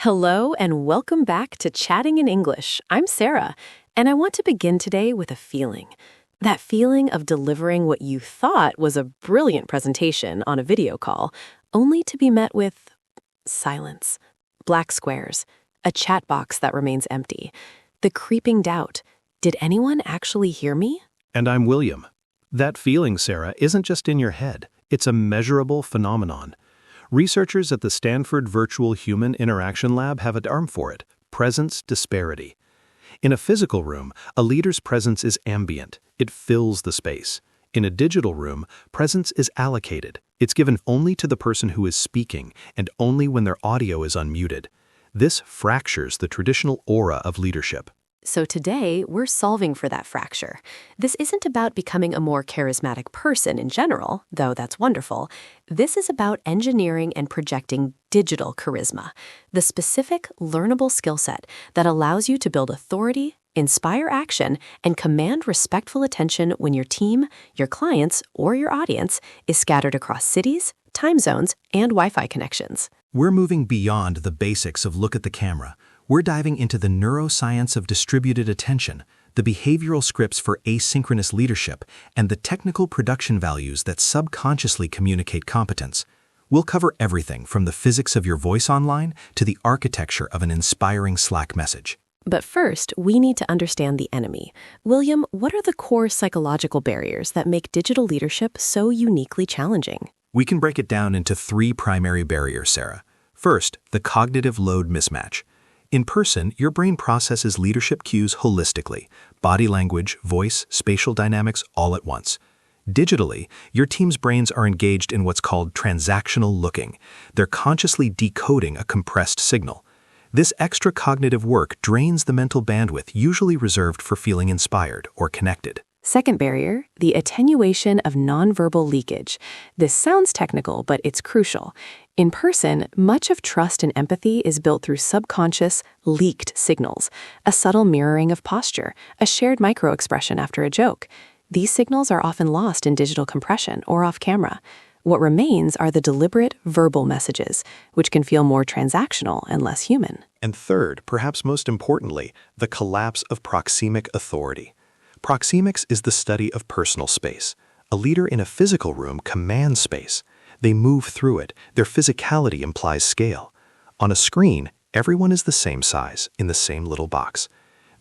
Hello and welcome back to Chatting in English. I'm Sarah, and I want to begin today with a feeling. That feeling of delivering what you thought was a brilliant presentation on a video call, only to be met with silence, black squares, a chat box that remains empty, the creeping doubt. Did anyone actually hear me? And I'm William. That feeling, Sarah, isn't just in your head. It's a measurable phenomenon. Researchers at the Stanford Virtual Human Interaction Lab have a term for it: presence disparity. In a physical room, a leader's presence is ambient. It fills the space. In a digital room, presence is allocated. It's given only to the person who is speaking and only when their audio is unmuted. This fractures the traditional aura of leadership. So today, we're solving for that fracture. This isn't about becoming a more charismatic person in general, though that's wonderful. This is about engineering and projecting digital charisma, the specific, learnable skill set that allows you to build authority, inspire action, and command respectful attention when your team, your clients, or your audience is scattered across cities, time zones, and Wi-Fi connections. We're moving beyond the basics of look at the camera. We're diving into the neuroscience of distributed attention, the behavioral scripts for asynchronous leadership, and the technical production values that subconsciously communicate competence. We'll cover everything from the physics of your voice online to the architecture of an inspiring Slack message. But first, we need to understand the enemy. William, what are the core psychological barriers that make digital leadership so uniquely challenging? We can break it down into three primary barriers, Sarah. First, the cognitive load mismatch. In person, your brain processes leadership cues holistically: body language, voice, spatial dynamics, all at once. Digitally, your team's brains are engaged in what's called transactional looking. They're consciously decoding a compressed signal. This extra cognitive work drains the mental bandwidth usually reserved for feeling inspired or connected. Second barrier, the attenuation of nonverbal leakage. This sounds technical, but it's crucial. In person, much of trust and empathy is built through subconscious, leaked signals, a subtle mirroring of posture, a shared microexpression after a joke. These signals are often lost in digital compression or off camera. What remains are the deliberate verbal messages, which can feel more transactional and less human. And third, perhaps most importantly, the collapse of proxemic authority. Proxemics is the study of personal space. A leader in a physical room commands space. They move through it. Their physicality implies scale. On a screen, everyone is the same size, in the same little box.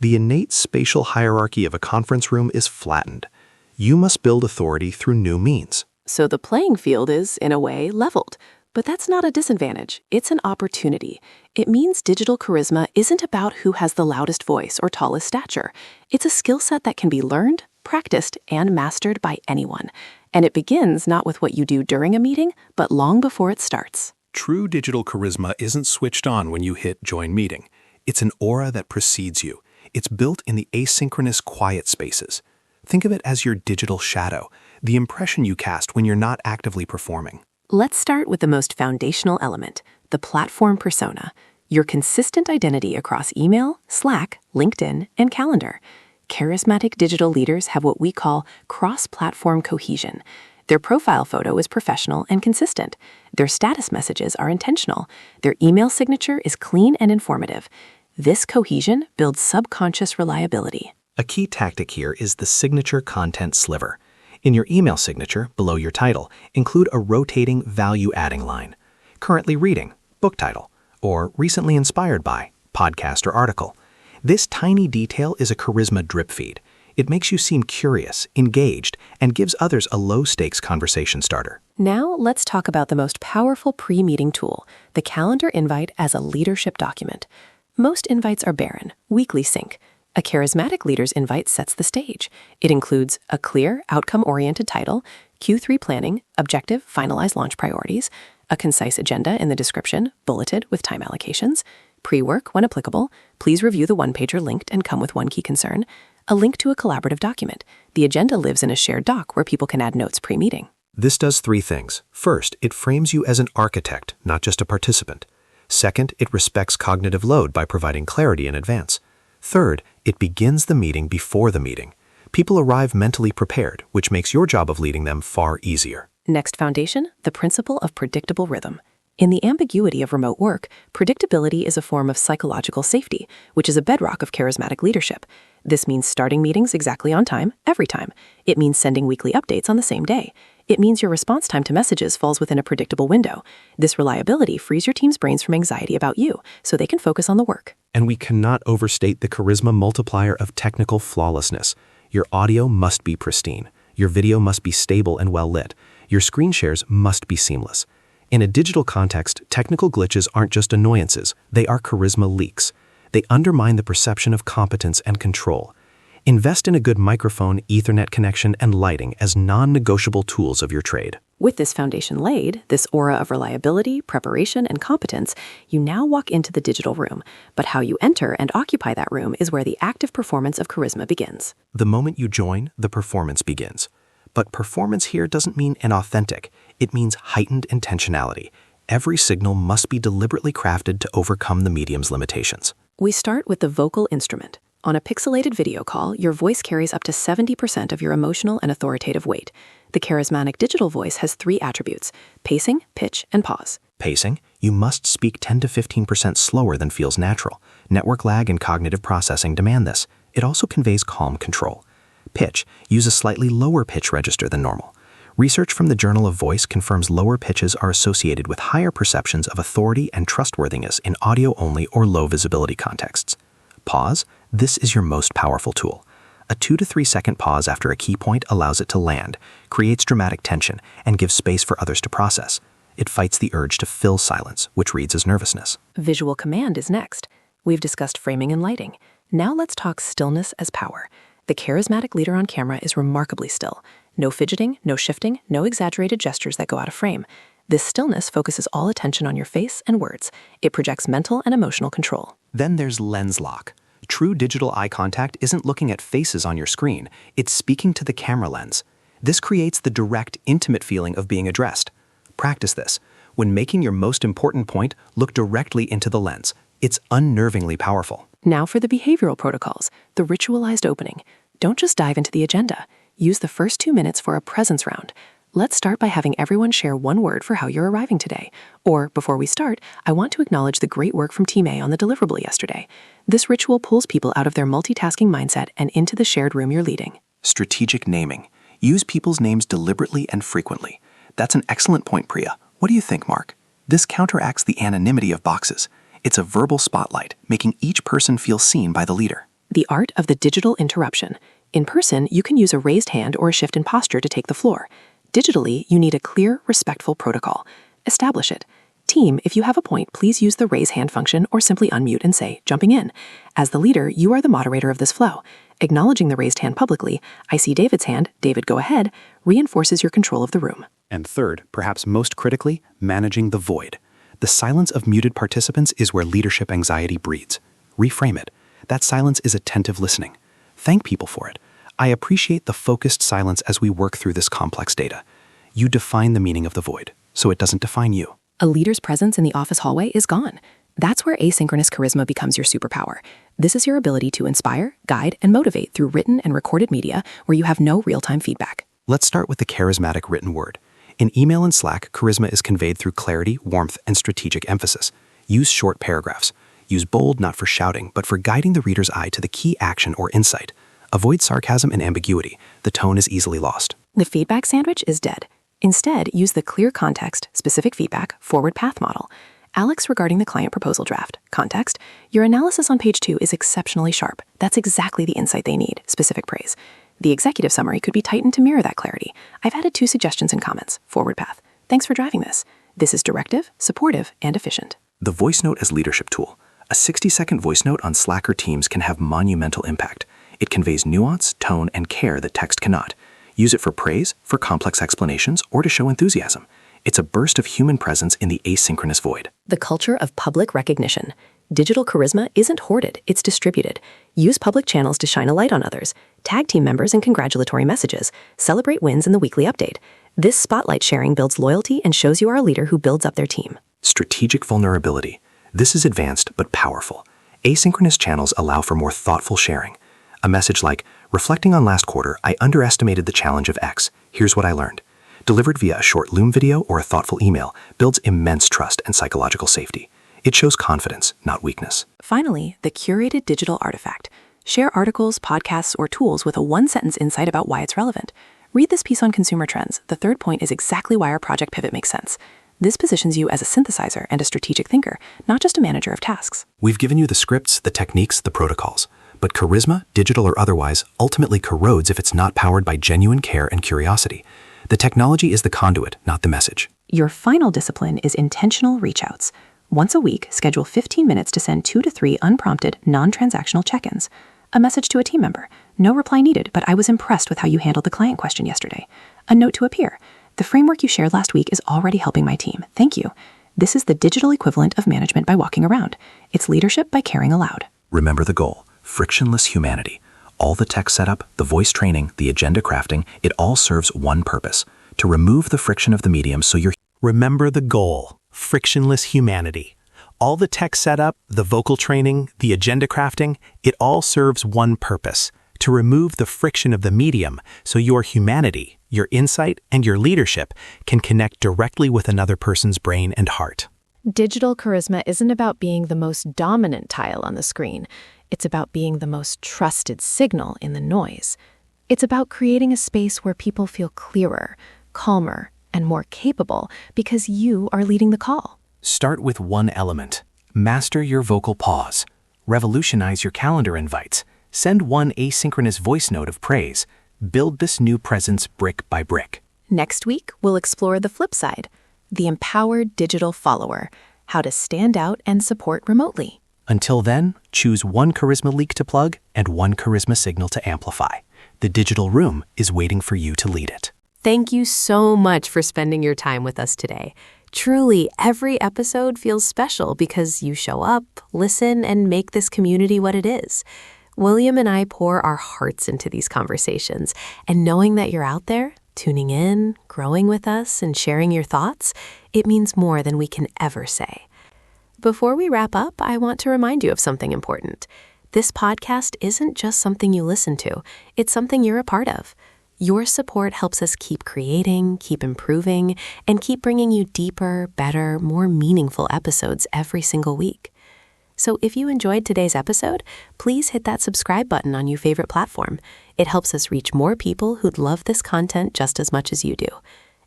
The innate spatial hierarchy of a conference room is flattened. You must build authority through new means. So the playing field is, in a way, leveled. But that's not a disadvantage. It's an opportunity. It means digital charisma isn't about who has the loudest voice or tallest stature. It's a skill set that can be learned, practiced, and mastered by anyone. And it begins not with what you do during a meeting, but long before it starts. True digital charisma isn't switched on when you hit join meeting. It's an aura that precedes you. It's built in the asynchronous quiet spaces. Think of it as your digital shadow, the impression you cast when you're not actively performing. Let's start with the most foundational element, the platform persona, your consistent identity across email, Slack, LinkedIn, and Calendar. Charismatic digital leaders have what we call cross-platform cohesion. Their profile photo is professional and consistent. Their status messages are intentional. Their email signature is clean and informative. This cohesion builds subconscious reliability. A key tactic here is the signature content sliver. In your email signature, below your title, include a rotating value-adding line. Currently reading, book title, or recently inspired by, podcast or article. This tiny detail is a charisma drip feed. It makes you seem curious, engaged, and gives others a low-stakes conversation starter. Now let's talk about the most powerful pre-meeting tool, the calendar invite as a leadership document. Most invites are barren, weekly sync. A charismatic leader's invite sets the stage. It includes a clear, outcome-oriented title, Q3 planning, objective, finalized launch priorities, a concise agenda in the description, bulleted with time allocations, pre-work when applicable, please review the one-pager linked and come with one key concern, a link to a collaborative document. The agenda lives in a shared doc where people can add notes pre-meeting. This does three things. First, it frames you as an architect, not just a participant. Second, it respects cognitive load by providing clarity in advance. Third, it begins the meeting before the meeting. People arrive mentally prepared, which makes your job of leading them far easier. Next foundation, the principle of predictable rhythm. In the ambiguity of remote work, predictability is a form of psychological safety, which is a bedrock of charismatic leadership. This means starting meetings exactly on time, every time. It means sending weekly updates on the same day. It means your response time to messages falls within a predictable window. This reliability frees your team's brains from anxiety about you, so they can focus on the work. And we cannot overstate the charisma multiplier of technical flawlessness. Your audio must be pristine. Your video must be stable and well lit. Your screen shares must be seamless. In a digital context, technical glitches aren't just annoyances, they are charisma leaks. They undermine the perception of competence and control. Invest in a good microphone, Ethernet connection, and lighting as non-negotiable tools of your trade. With this foundation laid, this aura of reliability, preparation, and competence, you now walk into the digital room. But how you enter and occupy that room is where the active performance of charisma begins. The moment you join, the performance begins. But performance here doesn't mean inauthentic. It means heightened intentionality. Every signal must be deliberately crafted to overcome the medium's limitations. We start with the vocal instrument. On a pixelated video call, your voice carries up to 70% of your emotional and authoritative weight. The charismatic digital voice has 3 attributes: pacing, pitch, and pause. Pacing, you must speak 10 to 15% slower than feels natural. Network lag and cognitive processing demand this. It also conveys calm control. Pitch, use a slightly lower pitch register than normal. Research from the Journal of Voice confirms lower pitches are associated with higher perceptions of authority and trustworthiness in audio-only or low-visibility contexts. Pause, this is your most powerful tool. A 2 to 3 second pause after a key point allows it to land, creates dramatic tension, and gives space for others to process. It fights the urge to fill silence, which reads as nervousness. Visual command is next. We've discussed framing and lighting. Now let's talk stillness as power. The charismatic leader on camera is remarkably still. No fidgeting, no shifting, no exaggerated gestures that go out of frame. This stillness focuses all attention on your face and words. It projects mental and emotional control. Then there's lens lock. True digital eye contact isn't looking at faces on your screen. It's speaking to the camera lens. This creates the direct, intimate feeling of being addressed. Practice this. When making your most important point, look directly into the lens. It's unnervingly powerful. Now for the behavioral protocols, the ritualized opening. Don't just dive into the agenda. Use the first 2 minutes for a presence round. Let's start by having everyone share one word for how you're arriving today. Or, before we start, I want to acknowledge the great work from Team A on the deliverable yesterday. This ritual pulls people out of their multitasking mindset and into the shared room you're leading. Strategic naming. Use people's names deliberately and frequently. That's an excellent point, Priya. What do you think, Mark? This counteracts the anonymity of boxes. It's a verbal spotlight, making each person feel seen by the leader. The art of the digital interruption. In person, you can use a raised hand or a shift in posture to take the floor. Digitally, you need a clear, respectful protocol. Establish it. Team, if you have a point, please use the raise hand function or simply unmute and say, jumping in. As the leader, you are the moderator of this flow. Acknowledging the raised hand publicly, I see David's hand, David, go ahead, reinforces your control of the room. And third, perhaps most critically, managing the void. The silence of muted participants is where leadership anxiety breeds. Reframe it. That silence is attentive listening. Thank people for it. I appreciate the focused silence as we work through this complex data. You define the meaning of the void, so it doesn't define you. A leader's presence in the office hallway is gone. That's where asynchronous charisma becomes your superpower. This is your ability to inspire, guide, and motivate through written and recorded media where you have no real-time feedback. Let's start with the charismatic written word. In email and Slack, charisma is conveyed through clarity, warmth, and strategic emphasis. Use short paragraphs. Use bold not for shouting, but for guiding the reader's eye to the key action or insight. Avoid sarcasm and ambiguity. The tone is easily lost. The feedback sandwich is dead. Instead, use the clear context, specific feedback, forward path model. Alex, regarding the client proposal draft. Context, your analysis on page 2 is exceptionally sharp. That's exactly the insight they need. Specific praise. The executive summary could be tightened to mirror that clarity. I've added 2 suggestions and comments. Forward path. Thanks for driving this. This is directive, supportive, and efficient. The voice note as leadership tool. A 60-second voice note on Slack or Teams can have monumental impact. It conveys nuance, tone, and care that text cannot. Use it for praise, for complex explanations, or to show enthusiasm. It's a burst of human presence in the asynchronous void. The culture of public recognition. Digital charisma isn't hoarded, it's distributed. Use public channels to shine a light on others. Tag team members in congratulatory messages. Celebrate wins in the weekly update. This spotlight sharing builds loyalty and shows you are a leader who builds up their team. Strategic vulnerability. This is advanced but powerful. Asynchronous channels allow for more thoughtful sharing. A message like, reflecting on last quarter, I underestimated the challenge of X. Here's what I learned. delivered via a short Loom video or a thoughtful email, builds immense trust and psychological safety. It shows confidence, not weakness. Finally, the curated digital artifact. Share articles, podcasts, or tools with a one-sentence insight about why it's relevant. Read this piece on consumer trends. The third point is exactly why our Project Pivot makes sense. This positions you as a synthesizer and a strategic thinker, not just a manager of tasks. We've given you the scripts, the techniques, the protocols. But charisma, digital or otherwise, ultimately corrodes if it's not powered by genuine care and curiosity. The technology is the conduit, not the message. Your final discipline is intentional reach-outs. Once a week, schedule 15 minutes to send 2 to 3 unprompted, non-transactional check-ins. A message to a team member. No reply needed, but I was impressed with how you handled the client question yesterday. A note to a peer. The framework you shared last week is already helping my team. Thank you. This is the digital equivalent of management by walking around. It's leadership by caring aloud. Remember the goal. Frictionless humanity. All the tech setup, the voice training, the agenda crafting, it all serves one purpose. To remove the friction of the medium so you're... Remember the goal. Frictionless humanity. All the tech setup, the vocal training, the agenda crafting, it all serves one purpose, to remove the friction of the medium so your humanity, your insight, and your leadership can connect directly with another person's brain and heart. Digital charisma isn't about being the most dominant tile on the screen. It's about being the most trusted signal in the noise. It's about creating a space where people feel clearer, calmer, and more capable because you are leading the call. Start with one element. Master your vocal pause. Revolutionize your calendar invites. Send one asynchronous voice note of praise. Build this new presence brick by brick. Next week, we'll explore the flip side, the empowered digital follower, how to stand out and support remotely. Until then, choose one charisma leak to plug and one charisma signal to amplify. The digital room is waiting for you to lead it. Thank you so much for spending your time with us today. Truly, every episode feels special because you show up, listen, and make this community what it is. William and I pour our hearts into these conversations, and knowing that you're out there, tuning in, growing with us, and sharing your thoughts, it means more than we can ever say. Before we wrap up, I want to remind you of something important. This podcast isn't just something you listen to, it's something you're a part of. Your support helps us keep creating, keep improving, and keep bringing you deeper, better, more meaningful episodes every single week. So if you enjoyed today's episode, please hit that subscribe button on your favorite platform. It helps us reach more people who'd love this content just as much as you do.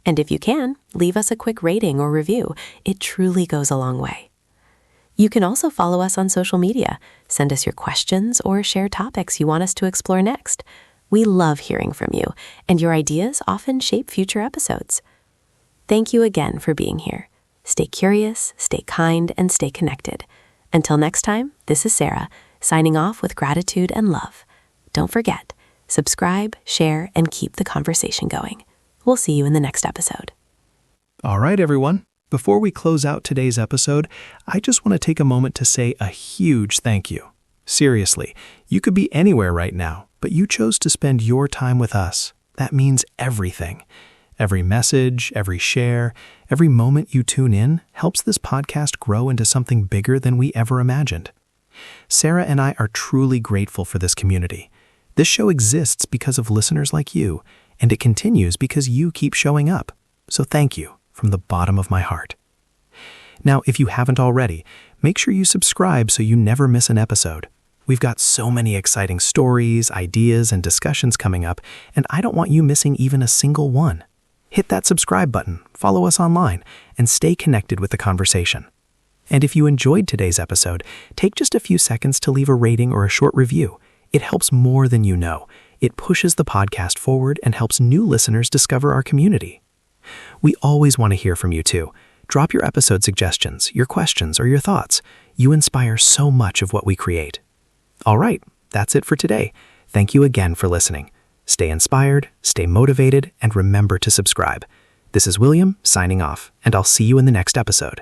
And if you can, leave us a quick rating or review. It truly goes a long way. You can also follow us on social media, send us your questions, or share topics you want us to explore next. We love hearing from you, and your ideas often shape future episodes. Thank you again for being here. Stay curious, stay kind, and stay connected. Until next time, this is Sarah, signing off with gratitude and love. Don't forget, subscribe, share, and keep the conversation going. We'll see you in the next episode. All right, everyone. Before we close out today's episode, I just want to take a moment to say a huge thank you. Seriously, you could be anywhere right now, but you chose to spend your time with us. That means everything. Every message, every share, every moment you tune in helps this podcast grow into something bigger than we ever imagined. Sarah and I are truly grateful for this community. This show exists because of listeners like you, and it continues because you keep showing up. So thank you from the bottom of my heart. Now, if you haven't already, make sure you subscribe so you never miss an episode. We've got so many exciting stories, ideas, and discussions coming up, and I don't want you missing even a single one. Hit that subscribe button, follow us online, and stay connected with the conversation. And if you enjoyed today's episode, take just a few seconds to leave a rating or a short review. It helps more than you know. It pushes the podcast forward and helps new listeners discover our community. We always want to hear from you too. Drop your episode suggestions, your questions, or your thoughts. You inspire so much of what we create. All right, that's it for today. Thank you again for listening. Stay inspired, stay motivated, and remember to subscribe. This is William, signing off, and I'll see you in the next episode.